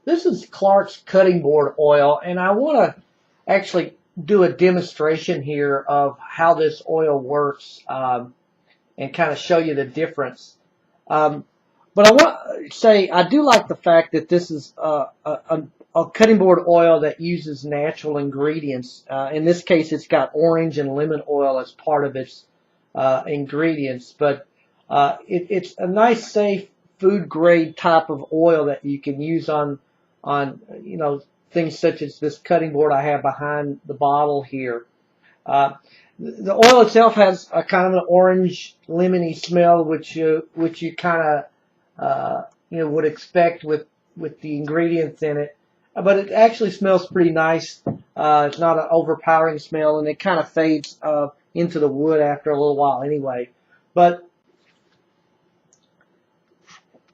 This is Clark's cutting board oil, and I want to actually do a demonstration here of how this oil works and kind of show you the difference. But I want to say I do like the fact that this is a cutting board oil that uses natural ingredients. In this case, it's got orange and lemon oil as part of its ingredients, but it's a nice, safe, food grade type of oil that you can use on things such as this cutting board I have behind the bottle here. The oil itself has a kind of an orange lemony smell, which you kind of would expect with the ingredients in it, but it actually smells pretty nice. It's not an overpowering smell, and it kind of fades into the wood after a little while anyway. But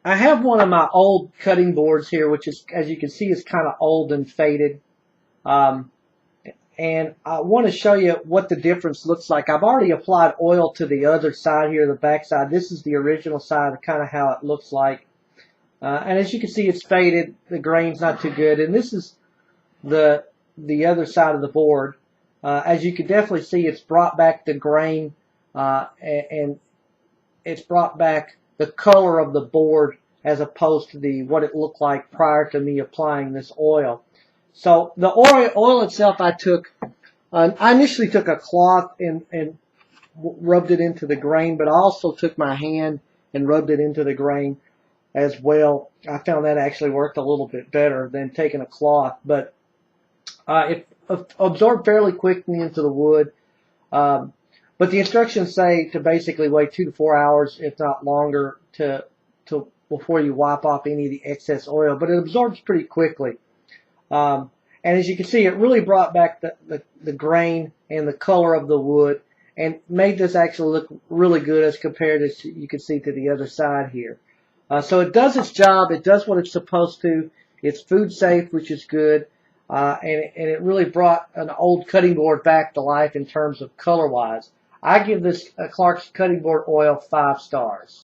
I have one of my old cutting boards here, which is, as you can see, is kind of old and faded. And I want to show you what the difference looks like. I've already applied oil to the other side here, the back side. This is the original side, kind of how it looks like. And as you can see, it's faded. The grain's not too good. And this is the other side of the board. As you can definitely see, it's brought back the grain and it's brought back the color of the board as opposed to what it looked like prior to me applying this oil. So the oil itself, I initially took a cloth and rubbed it into the grain, but I also took my hand and rubbed it into the grain as well. I found that actually worked a little bit better than taking a cloth, but it absorbed fairly quickly into the wood. But the instructions say to basically wait 2 to 4 hours, if not longer, before you wipe off any of the excess oil. But it absorbs pretty quickly. And as you can see, it really brought back the grain and the color of the wood and made this actually look really good as compared to, you can see, to the other side here. So it does its job. It does what it's supposed to. It's food safe, which is good. And it really brought an old cutting board back to life in terms of color-wise. I give this Clark's cutting board oil 5 stars.